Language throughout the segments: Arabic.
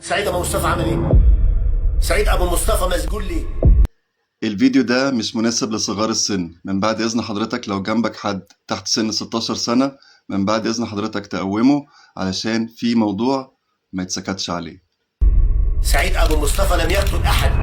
سعيد ابو مصطفى عمل ايه؟ سعيد ابو مصطفى مسجون ليه؟ الفيديو ده مش مناسب لصغار السن. من بعد إذن حضرتك لو جنبك حد تحت سن 16 سنة، من بعد إذن حضرتك تقومه، علشان في موضوع ما يتسكتش عليه. سعيد ابو مصطفى لم يقتل احد.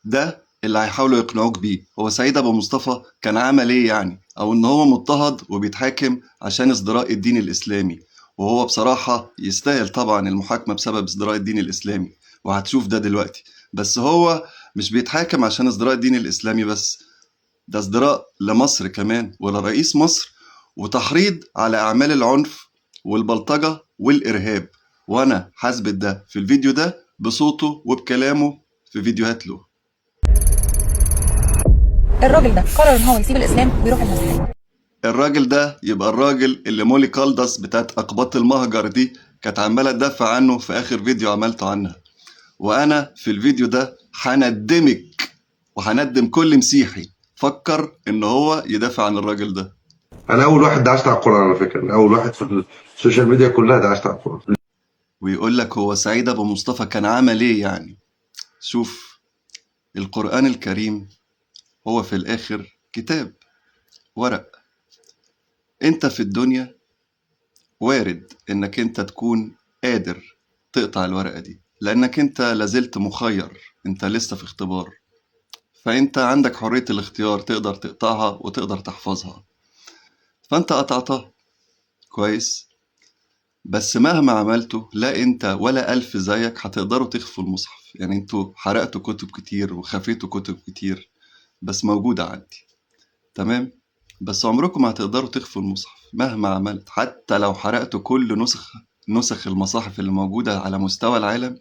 ده اللي هيحاولوا يقنعوك بيه. هو سعيد أبو مصطفى كان عمل إيه يعني؟ أو إن هو مضطهد وبيتحاكم عشان ازدراء الدين الإسلامي، وهو بصراحة يستاهل طبعا المحاكمة بسبب ازدراء الدين الإسلامي، وهتشوف ده دلوقتي. بس هو مش بيتحاكم عشان ازدراء الدين الإسلامي بس، ده ازدراء لمصر كمان ولرئيس مصر، وتحريض على أعمال العنف والبلطجة والإرهاب. وأنا هثبت ده في الفيديو ده بصوته وبكلامه في فيديوهات له. الراجل ده قرر ان هو يسيب الاسلام ويروح المسيحيه. الراجل ده يبقى الراجل اللي مولي كالداس بتاعت أقباط المهجر دي كانت عمالة تدافع عنه في آخر فيديو عملته عنها. وأنا في الفيديو ده هندمك وهندم كل مسيحي فكر إن هو يدافع عن الراجل ده. انا اول واحد دعست على القران، على فكره أنا اول واحد في السوشيال ميديا كلها دعست على القران. ويقول لك هو سعيد أبو مصطفى كان عمل إيه يعني؟ شوف، القرآن الكريم هو في الآخر كتاب، ورق. أنت في الدنيا وارد إنك أنت تكون قادر تقطع الورقة دي، لأنك أنت لازلت مخير، أنت لسه في اختبار، فأنت عندك حرية الاختيار، تقدر تقطعها وتقدر تحفظها، فأنت قطعتها كويس. بس مهما عملته لا انت ولا ألف زيك هتقدروا تخفوا المصحف. يعني انتوا حرقتوا كتب كتير وخفيتوا كتب كتير، بس موجودة عندي، تمام. بس عمركم ما هتقدروا تخفوا المصحف مهما عملت. حتى لو حرقتوا كل نسخ المصاحف اللي موجودة على مستوى العالم،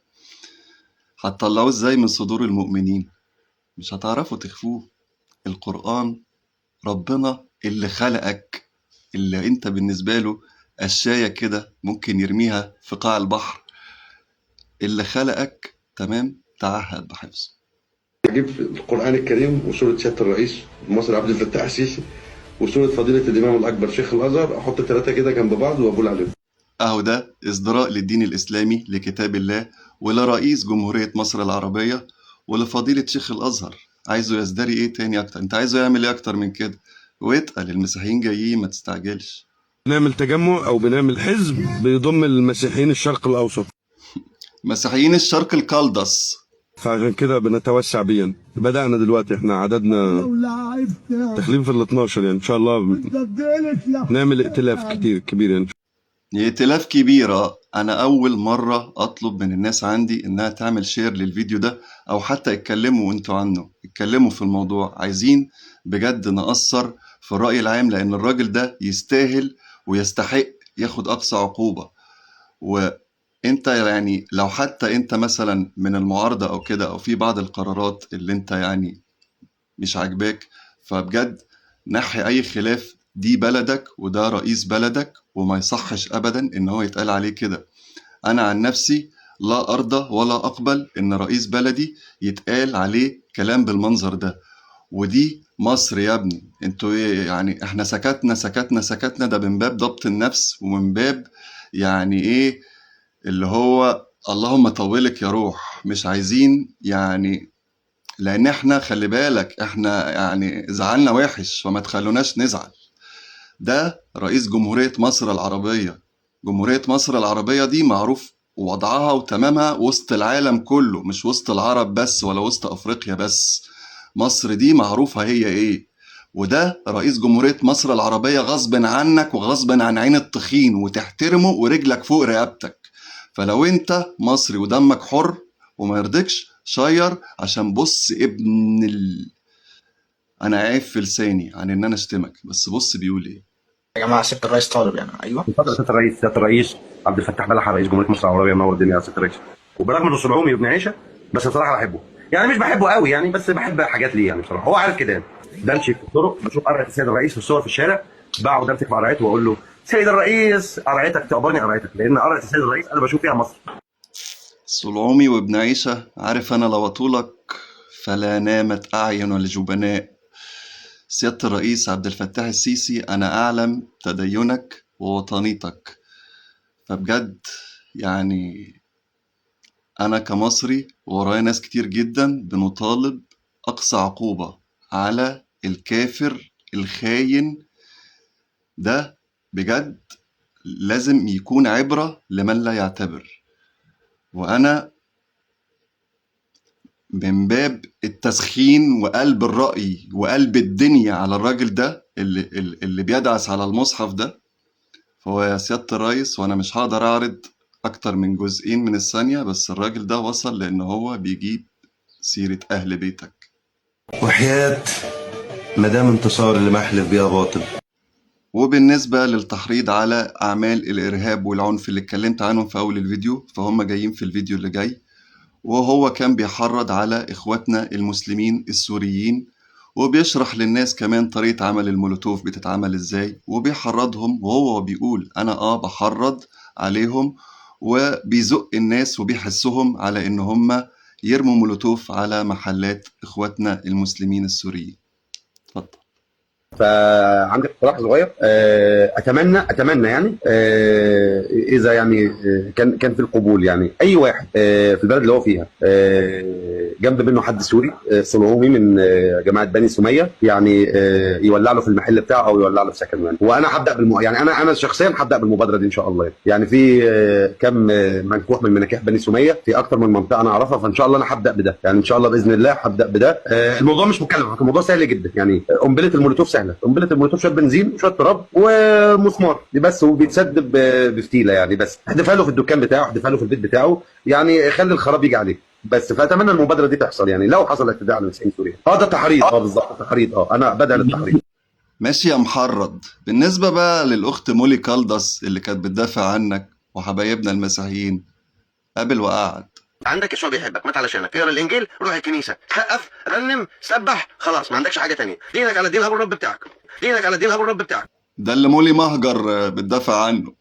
هتطلعوه ازاي من صدور المؤمنين؟ مش هتعرفوا تخفوه. القرآن ربنا اللي خلقك، اللي انت بالنسبة له قشاية كده ممكن يرميها في قاع البحر، اللي خلقك تمام تعهد بحفظه. اجيب القران الكريم وسوره سياده الرئيس مصر عبد الفتاح السيسي وسوره فضيله الامام الاكبر شيخ الازهر، احط الثلاثه كده جنب بعض واقول عليهم. اهو ده ازدراء للدين الاسلامي، لكتاب الله، ولرئيس جمهورية مصر العربية، ولفضيلة شيخ الازهر. عايزه يزدري ايه تاني اكتر؟ انت عايزه يعمل ايه اكتر من كده؟ واتقل، المسيحيين جايين ما تستعجلش. بنعمل تجمع او بنعمل حزب بيضم المسيحيين الشرق الاوسط، مسيحيين الشرق القلدس. فعشان كده بنتوسع بيا. بدأنا دلوقتي، احنا عددنا داخلين في ال 12 يعني، ان شاء الله نعمل ائتلاف كتير كبير يعني. ائتلاف كبيرة. أنا أول مرة أطلب من الناس عندي إنها تعمل شير للفيديو ده، أو حتى اتكلموا وانتوا عنه، اتكلموا في الموضوع. عايزين بجد نأثر في الرأي العام، لأن الراجل ده يستاهل ويستحق ياخد أقصى عقوبة. وانت يعني لو حتى انت مثلا من المعارضة أو كده، أو في بعض القرارات اللي انت يعني مش عاجباك، فبجد نحي أي خلاف. دي بلدك وده رئيس بلدك، وما يصحش أبدا إن هو يتقال عليه كده. أنا عن نفسي لا أرضى ولا أقبل إن رئيس بلدي يتقال عليه كلام بالمنظر ده. ودي مصر يا ابني. انتوا ايه يعني؟ احنا سكتنا ده من باب ضبط النفس، ومن باب يعني ايه اللي هو اللهم طولك يا روح. مش عايزين يعني، لان احنا خلي بالك احنا يعني زعلنا وحش، فما تخلوناش نزعل. ده رئيس جمهورية مصر العربية. جمهورية مصر العربية دي معروف وضعها وتمامها وسط العالم كله، مش وسط العرب بس ولا وسط أفريقيا بس. مصر دي معروفة هي ايه. وده رئيس جمهورية مصر العربية غصب عنك وغصب عن عين التخين، وتحترمه ورجلك فوق رقبتك. فلو انت مصري ودمك حر وما يرضكش شير، عشان بص انا عيب في لساني عن ان انا اشتمك، بس بص بيقول ايه. يا جماعه سياده الرئيس طالب يعني. ايوه اتفضل يا سياده الرئيس عبد الفتاح بلحة رئيس جمهوريه مصر العربيه، منور الدنيا يا سياده الرئيس. وبرغم انه صنعومي وابن عيشه، بس بصراحه بحبه. يعني مش بحبه قوي يعني، بس بحب حاجات ليه يعني بصراحه. هو عارف كده. بمشي في الطرق بشوف قرعه السيد الرئيس في الصور في الشارع، بقعد امسك في قرعته واقول له سيد الرئيس قرعتك تقبلني قرعتك، لان قرعه السيد الرئيس انا بشوف فيها مصر. صلعومي وابن عيشة عارف أنا لو أطولك فلا نامت أعين الجبناء. سيادة الرئيس عبد الفتاح السيسي، أنا أعلم تدينك ووطنيتك، فبجد يعني أنا كمصري ورايا ناس كتير جدا بنطالب أقصى عقوبة على الكافر الخاين ده. بجد لازم يكون عبرة لمن لا يعتبر. وأنا من باب التسخين وقلب الرأي وقلب الدنيا على الراجل ده اللي بيدعس على المصحف ده، فهو يا سيادة الرئيس، وأنا مش هقدر أعرض أكتر من جزئين من الثانية، بس الراجل ده وصل لأن هو بيجيب سيرة أهل بيتك. وحياة مدام انتصار اللي محلف بيها باطل. وبالنسبة للتحريض على أعمال الإرهاب والعنف اللي اتكلمت عنهم في أول الفيديو، فهم جايين في الفيديو اللي جاي. وهو كان بيحرض على إخواتنا المسلمين السوريين، وبيشرح للناس كمان طريقة عمل المولوتوف بتتعمل إزاي، وبيحرضهم، وهو بيقول أنا بحرض عليهم، وبيزق الناس وبيحسهم على إن هم يرموا مولوتوف على محلات إخواتنا المسلمين السوريين. اتفضل. فعندي اقتراح صغير، اتمنى يعني اذا يعني كان في القبول، يعني اي واحد في البلد اللي هو فيها جنب منه حد سوري صنعومي من جماعه بني سميه، يعني يولع له في المحل بتاعه او يولع له في سكنه يعني. وانا هبدا يعني انا شخصيا هبدا بالمبادره دي ان شاء الله. يعني في كم منكوح من مناكيح بني سميه في اكتر من منطقه انا اعرفها، فان شاء الله انا هبدا بده، يعني ان شاء الله باذن الله هبدا بده. الموضوع مش مكلف، الموضوع سهل جدا يعني. قنبله المولوتوف سهله، قنبله المولوتوف شويه بنزين وشويه تراب ومسمار دي بس، وبيتسد بفتيله يعني. بس احذفها له في الدكان بتاعه، احذفها له في البيت بتاعه، يعني خلي الخراب يجي عليه بس. فاتمنى المبادره دي تحصل، يعني لو حصل اعتداء على المسيحيين سوريا. ده تحريض، بالظبط تحريض. انا بدأ للتحريض. ماشي يا محرض. بالنسبة بقى للأخت مولي كالداس اللي كانت بتدافع عنك وحبايبنا المسيحيين، قابل وقعد. عندك يسوع بيحبك، مات علشانك، اقرا الانجيل، روح الكنيسه، سقف، رنم، سبح، خلاص ما عندكش حاجه تانية. دينك على دين ابو الرب بتاعك، دينك على دين ابو الرب بتاعك. ده اللي مولي مهجر بتدافع عنه.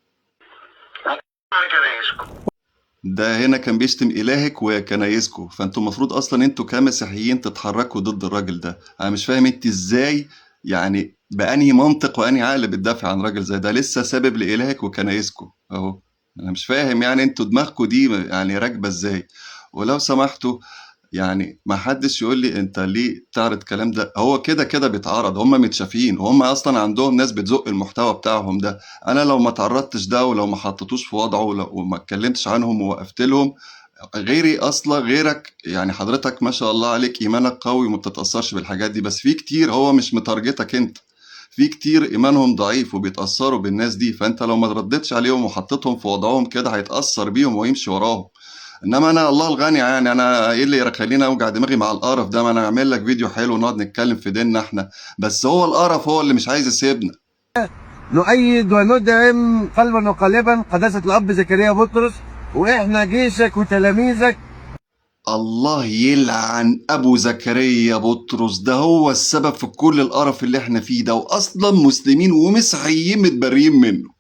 ده هنا كان بيشتم إلهك وكنايسكو. فانتوا المفروض اصلا انتوا كمسيحيين تتحركوا ضد الراجل ده. انا مش فاهم انت ازاي، يعني بأنهي منطق وأنهي عقل بتدافع عن راجل زي ده لسه سبب لإلهك وكنايسكو اهو. انا مش فاهم يعني انتوا دماغكوا دي يعني راكبه ازاي. ولو سمحتوا يعني ما حدش يقول لي انت ليه تعرض الكلام ده، هو كده كده بيتعرض، هم متشافين وهم اصلا عندهم ناس بتزق المحتوى بتاعهم ده. انا لو ما تعرضتش ده ولو ما حطيتوش في وضعه وما اتكلمتش عنهم ووقفت لهم، غيري اصلا غيرك يعني حضرتك ما شاء الله عليك ايمانك قوي وما بتتاثرش بالحاجات دي، بس في كتير هو مش متارجتك انت، في كتير ايمانهم ضعيف وبيتاثروا بالناس دي. فانت لو ما ردتش عليهم وحطيتهم في وضعهم كده هيتاثر بيهم ويمشي وراهم. انما انا الله الغني يعني انا ايه اللي يخليني اوجع دماغي مع القرف ده؟ ما انا اعمل لك فيديو حلو ونقعد نتكلم في ديننا احنا، بس هو القرف هو اللي مش عايز يسيبنا. نؤيد وندعم قلبا وقالبا قداسة الأب زكريا بطرس، وإحنا جيشك وتلاميذك. الله يلعن ابو زكريا بطرس، ده هو السبب في كل القرف اللي احنا فيه ده، واصلا مسلمين ومسيحيين متبريين منه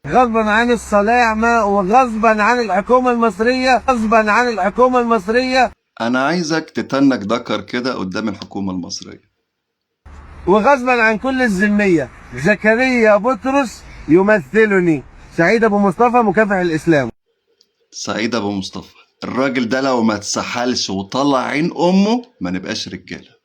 غصبا عن الصلاعمة وغصبا عن الحكومة المصرية، غصبا عن الحكومة المصرية. انا عايزك تتنك ذكر كده قدام الحكومة المصرية، وغصبا عن كل الذمية. زكريا بطرس يمثلني. سعيد أبو مصطفى، مكافح الإسلام. سعيد ابو مصطفى، الراجل ده لو ما اتسحلش وطلع عين امه ما نبقاش رجاله.